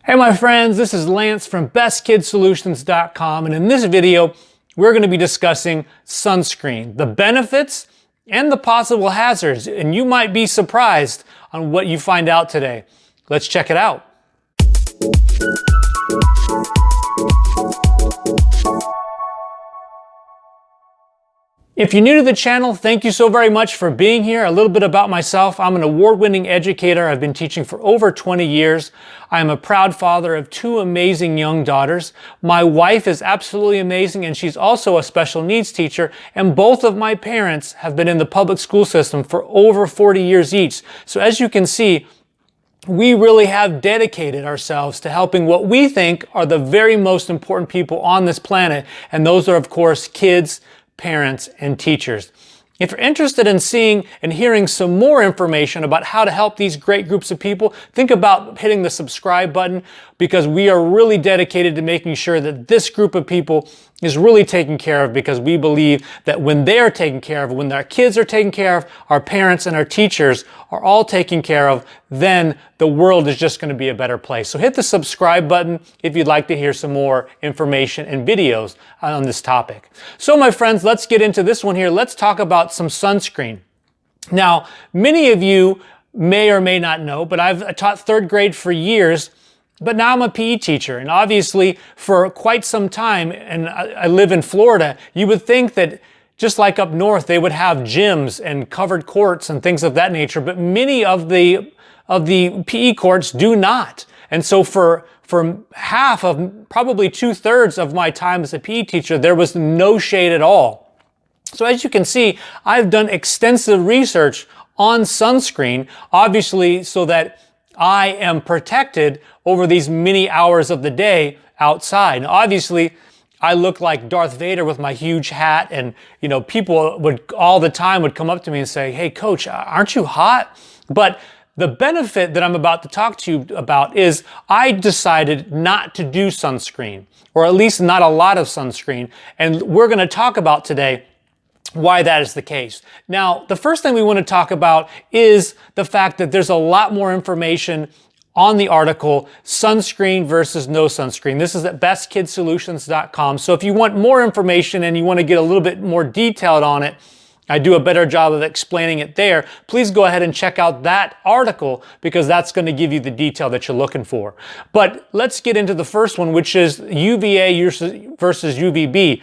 Hey my friends, this is Lance from bestkidsolutions.com, and in this video we're going to be discussing sunscreen, the benefits and the possible hazards, and you might be surprised on what you find out today. Let's check it out. If you're new to the channel, thank you so very much for being here. A little bit about myself. I'm an award-winning educator. I've been teaching for over 20 years. I am a proud father of two amazing young daughters. My wife is absolutely amazing, and she's also a special needs teacher, and both of my parents have been in the public school system for over 40 years each. So as you can see, we really have dedicated ourselves to helping what we think are the very most important people on this planet, and those are, of course, kids, parents, and teachers. If you're interested in seeing and hearing some more information about how to help these great groups of people, think about hitting the subscribe button, because we are really dedicated to making sure that this group of people is really taken care of, because we believe that when they are taken care of, when our kids are taken care of, our parents and our teachers are all taken care of, then the world is just going to be a better place. So hit the subscribe button if you'd like to hear some more information and videos on this topic. So my friends, let's get into this one here. Let's talk about some sunscreen. Now, many of you may or may not know, but I've taught third grade for years. But now I'm a PE teacher, and obviously for quite some time, and I live in Florida, you would think that just like up north, they would have gyms and covered courts and things of that nature, but many of the PE courts do not. And so for half of, probably 2/3 of my time as a PE teacher, there was no shade at all. So as you can see, I've done extensive research on sunscreen, obviously so that I am protected over these many hours of the day outside. Now, obviously, I look like Darth Vader with my huge hat, and people would all the time would come up to me and say, "Hey, Coach, aren't you hot?" But the benefit that I'm about to talk to you about is I decided not to do sunscreen, or at least not a lot of sunscreen, and we're going to talk about today why that is the case. Now, the first thing we want to talk about is the fact that there's a lot more information on the article, Sunscreen versus No Sunscreen. This is at bestkidsolutions.com. So if you want more information and you want to get a little bit more detailed on it, I do a better job of explaining it there. Please go ahead and check out that article, because that's going to give you the detail that you're looking for. But let's get into the first one, which is UVA versus UVB.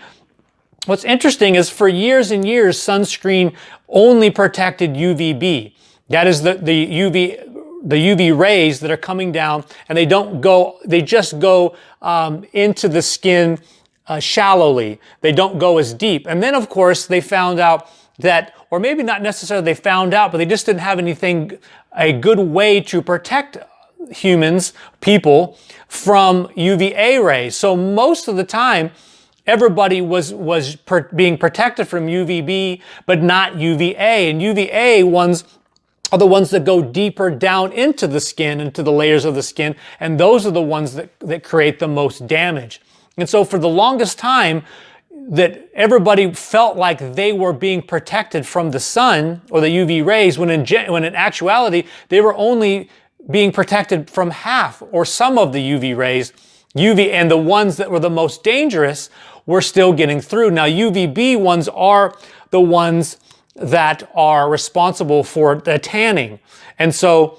What's interesting is for years and years, sunscreen only protected UVB. That is the UV rays that are coming down, and they just go into the skin shallowly. They don't go as deep. And then of course they found out that, or maybe not necessarily they found out, but they just didn't have a good way to protect humans, people, from UVA rays. So most of the time, everybody was being protected from UVB, but not UVA. And UVA ones are the ones that go deeper down into the skin, into the layers of the skin, and those are the ones that create the most damage. And so for the longest time, that everybody felt like they were being protected from the sun or the UV rays, when in actuality, they were only being protected from half or some of the UV rays. And the ones that were the most dangerous were still getting through. Now, UVB ones are the ones that are responsible for the tanning. And so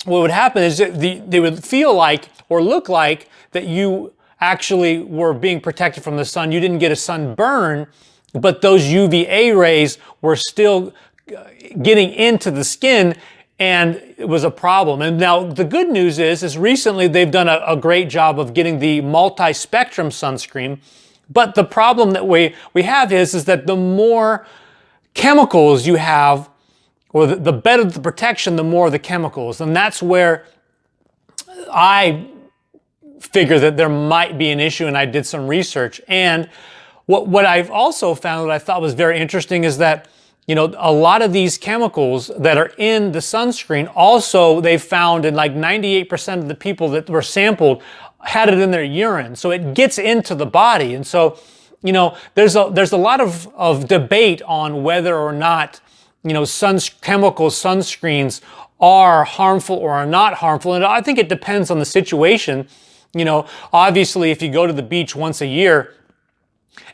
what would happen is that they would feel like or look like that you actually were being protected from the sun. You didn't get a sunburn, but those UVA rays were still getting into the skin, and it was a problem. And now the good news is recently they've done a great job of getting the multi-spectrum sunscreen. But the problem that we have is that the more chemicals you have, or the better the protection, the more the chemicals. And that's where I figure that there might be an issue, and I did some research. And what I've also found that I thought was very interesting is that a lot of these chemicals that are in the sunscreen, also they found in like 98% of the people that were sampled had it in their urine. So it gets into the body. And so, there's a lot of debate on whether or not chemical sunscreens are harmful or are not harmful. And I think it depends on the situation. Obviously, if you go to the beach once a year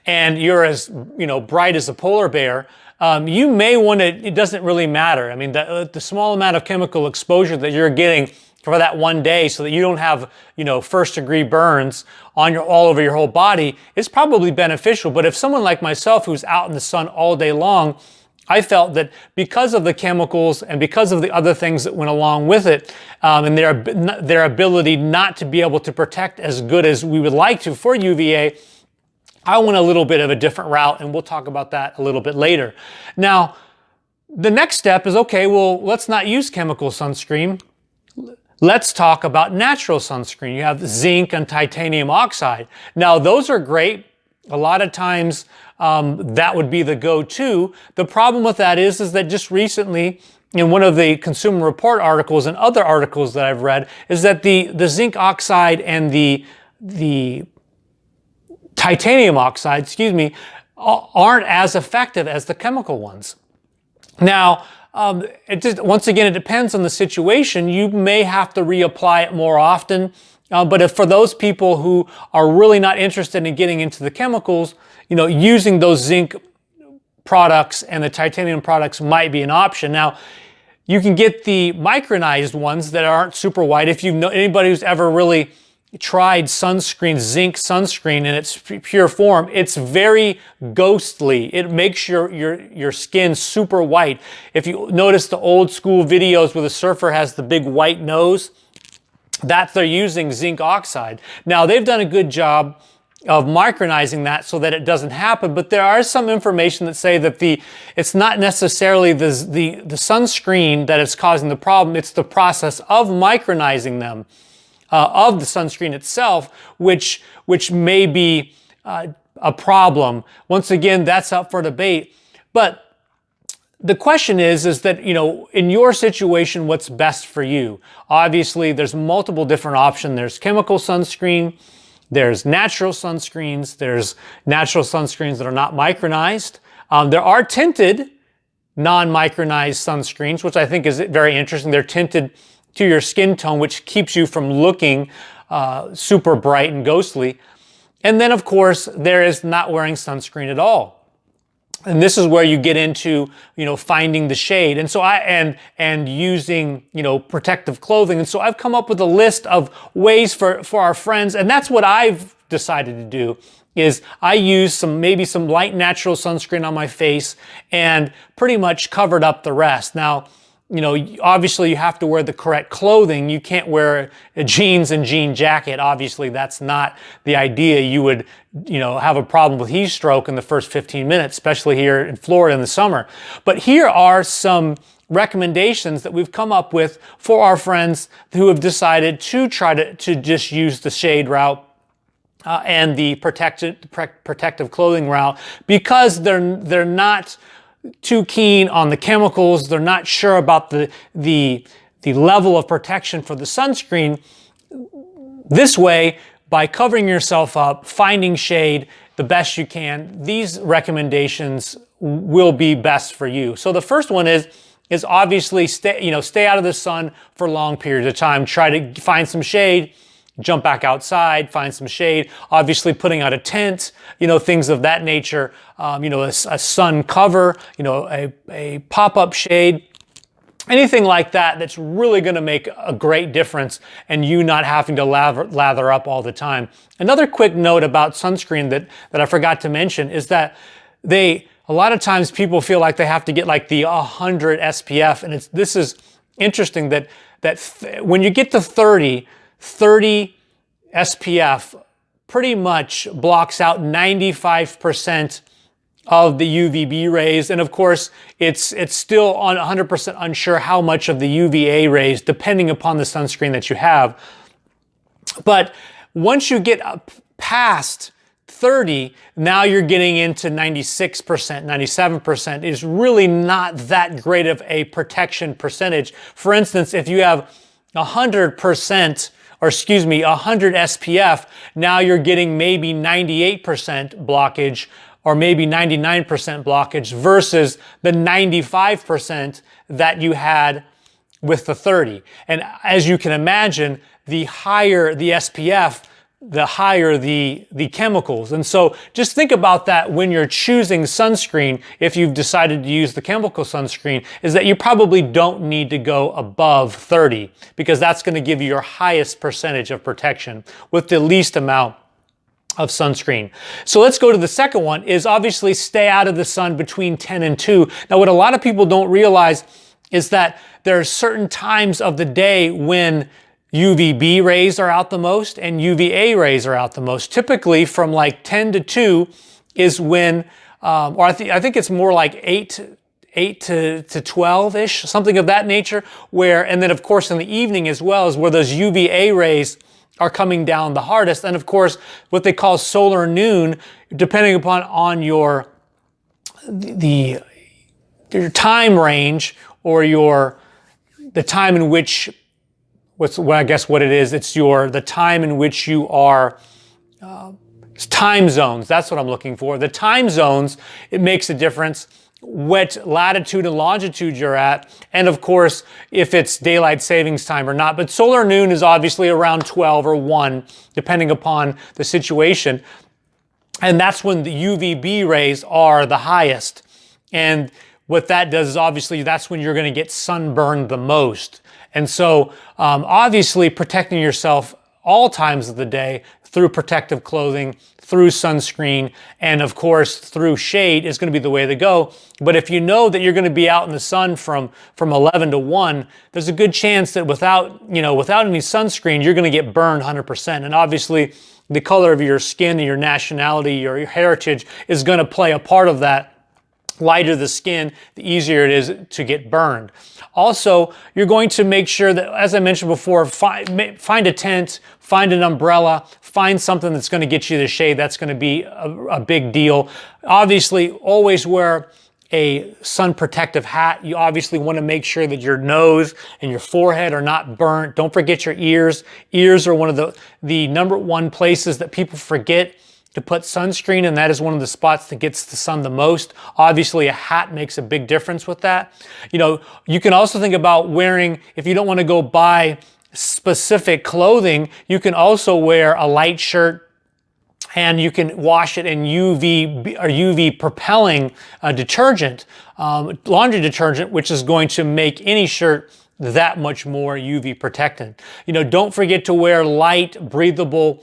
and you're as, bright as a polar bear, you may want to, it doesn't really matter. I mean, the small amount of chemical exposure that you're getting for that one day so that you don't have, first-degree burns all over your whole body is probably beneficial. But if someone like myself who's out in the sun all day long, I felt that because of the chemicals and because of the other things that went along with it, and their ability not to be able to protect as good as we would like to for UVA, I went a little bit of a different route, and we'll talk about that a little bit later. Now, the next step is, okay, well, let's not use chemical sunscreen. Let's talk about natural sunscreen. You have zinc and titanium oxide. Now, those are great. A lot of times, that would be the go-to. The problem with that is that just recently, in one of the Consumer Report articles and other articles that I've read, is that the zinc oxide and the titanium oxide, aren't as effective as the chemical ones. Now, once again, it depends on the situation. You may have to reapply it more often. But for those people who are really not interested in getting into the chemicals, using those zinc products and the titanium products might be an option. Now, you can get the micronized ones that aren't super white. If anybody who's ever really tried zinc sunscreen in its pure form, it's very ghostly. It makes your skin super white. If you notice the old school videos where the surfer has the big white nose, that they're using zinc oxide. Now, they've done a good job of micronizing that so that it doesn't happen, but there are some information that say that it's not necessarily the sunscreen that is causing the problem, it's the process of micronizing them, of the sunscreen itself, which may be a problem. Once again, that's up for debate. But the question is that, in your situation, what's best for you? Obviously, there's multiple different options. There's chemical sunscreen, there's natural sunscreens, there's natural sunscreens that are not micronized. There are tinted, non-micronized sunscreens, which I think is very interesting. They're tinted to your skin tone, which keeps you from looking super bright and ghostly. And then, of course, there is not wearing sunscreen at all. And this is where you get into, finding the shade. And so and using, protective clothing. And so I've come up with a list of ways for our friends. And that's what I've decided to do, is I use maybe some light natural sunscreen on my face and pretty much covered up the rest. Now, obviously you have to wear the correct clothing. You can't wear jeans and jean jacket. Obviously, that's not the idea. You would, have a problem with heat stroke in the first 15 minutes, especially here in Florida in the summer. But here are some recommendations that we've come up with for our friends who have decided to try to just use the shade route and the protective clothing route, because they're not too keen on the chemicals. They're not sure about the level of protection for the sunscreen. This way, by covering yourself up, finding shade the best you can, these recommendations will be best for you. So the first one is obviously stay out of the sun for long periods of time. Try to find some shade, jump back outside, find some shade. Obviously putting out a tent, things of that nature, a sun cover, a pop-up shade, anything like that that's really going to make a great difference and you not having to lather up all the time. Another quick note about sunscreen that I forgot to mention is that a lot of times people feel like they have to get like the 100 SPF, and this is interesting that when you get to 30 SPF pretty much blocks out 95% of the UVB rays. And of course, it's still 100% unsure how much of the UVA rays, depending upon the sunscreen that you have. But once you get up past 30, now you're getting into 96%, 97% is really not that great of a protection percentage. For instance, if you have 100 SPF, now you're getting maybe 98% blockage or maybe 99% blockage versus the 95% that you had with the 30. And as you can imagine, the higher the SPF, the higher the chemicals. And so just think about that when you're choosing sunscreen. If you've decided to use the chemical sunscreen, is that you probably don't need to go above 30, because that's going to give you your highest percentage of protection with the least amount of sunscreen. So let's go to the second one, is obviously stay out of the sun between 10 and 2. Now, what a lot of people don't realize is that there are certain times of the day when UVB rays are out the most and UVA rays are out the most. Typically from like 10 to 2 is when, or I think it's more like 8 to 12-ish, something of that nature, where, and then of course in the evening as well, is where those UVA rays are coming down the hardest. And of course, what they call solar noon, depending upon your time range, or the time in which, I guess what it is, it's the time in which you are, time zones, that's what I'm looking for. The time zones, it makes a difference what latitude and longitude you're at, and of course, if it's daylight savings time or not. But solar noon is obviously around 12 or 1, depending upon the situation. And that's when the UVB rays are the highest. And what that does is obviously that's when you're going to get sunburned the most. And so obviously protecting yourself all times of the day through protective clothing, through sunscreen, and of course through shade is going to be the way to go. But if you know that you're going to be out in the sun from 11 to 1, there's a good chance that without any sunscreen, you're going to get burned 100%. And obviously the color of your skin and your nationality, your heritage is going to play a part of that. Lighter the skin, the easier it is to get burned. Also, you're going to make sure that, as I mentioned before, find a tent, find an umbrella, find something that's going to get you the shade. That's going to be a big deal. Obviously, always wear a sun protective hat. You obviously want to make sure that your nose and your forehead are not burnt. Don't forget your ears. Ears are one of the number one places that people forget to put sunscreen, and that is one of the spots that gets the sun the most. Obviously, a hat makes a big difference with that. You can also think about wearing, if you don't want to go buy specific clothing, you can also wear a light shirt, and you can wash it in UV propelling detergent, laundry detergent, which is going to make any shirt that much more UV protected. Don't forget to wear light, breathable,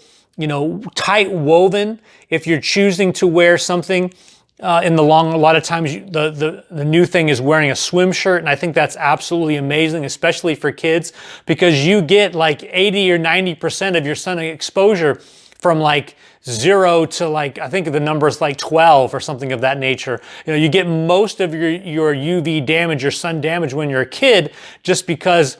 tight woven. If you're choosing to wear something in the long, a lot of times the new thing is wearing a swim shirt, and I think that's absolutely amazing, especially for kids, because you get like 80 or 90% of your sun exposure from like 0 to I think the number is like 12 or something of that nature. You get most of your UV damage, your sun damage when you're a kid, just because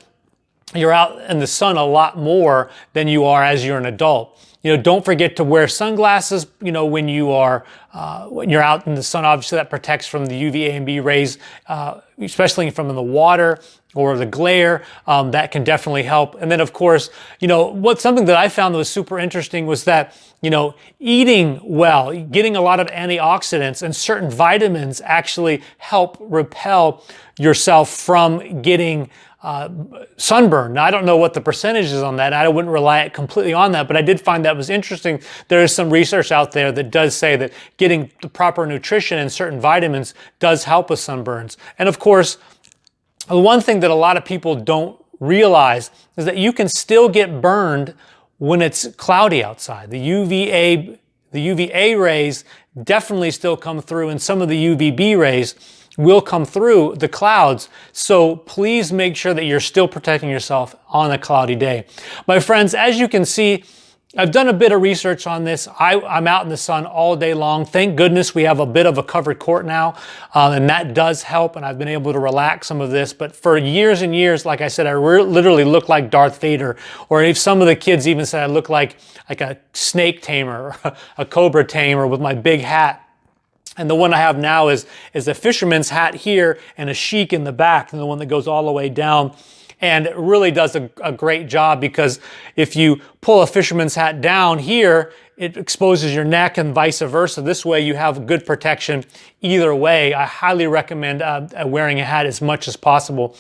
you're out in the sun a lot more than you are as you're an adult. Don't forget to wear sunglasses, when you're out in the sun. Obviously, that protects from the UVA and B rays, especially from the water or the glare. That can definitely help. And then, of course, something that I found that was super interesting was that, eating well, getting a lot of antioxidants and certain vitamins actually help repel yourself from getting sunburn. Now, I don't know what the percentage is on that. I wouldn't rely completely on that, but I did find that was interesting. There is some research out there that does say that getting the proper nutrition and certain vitamins does help with sunburns. And of course, the one thing that a lot of people don't realize is that you can still get burned when it's cloudy outside. The UVA rays definitely still come through, and some of the UVB rays will come through the clouds. So please make sure that you're still protecting yourself on a cloudy day. My friends, as you can see, I've done a bit of research on this. I'm out in the sun all day long. Thank goodness we have a bit of a covered court now, and that does help, and I've been able to relax some of this. But for years and years, like I said, I literally look like Darth Vader, or if some of the kids even said I look like a snake tamer, or a cobra tamer with my big hat. And the one I have now is a fisherman's hat here and a chic in the back, and the one that goes all the way down. And it really does a great job, because if you pull a fisherman's hat down here, it exposes your neck and vice versa. This way you have good protection either way. I highly recommend wearing a hat as much as possible.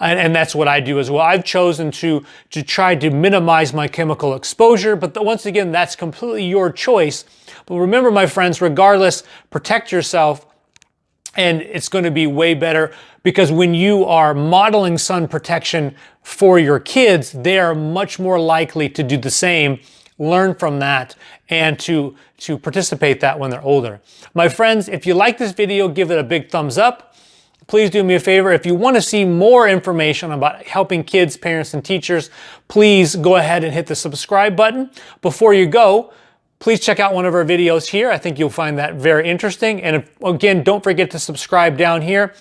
And that's what I do as well. I've chosen to try to minimize my chemical exposure, but once again, that's completely your choice. But remember, my friends, regardless, protect yourself, and it's going to be way better, because when you are modeling sun protection for your kids, they are much more likely to do the same, learn from that, and to participate that when they're older. My friends, if you like this video, give it a big thumbs up. Please do me a favor. If you want to see more information about helping kids, parents, and teachers, please go ahead and hit the subscribe button. Before you go, please check out one of our videos here. I think you'll find that very interesting. And again, don't forget to subscribe down here.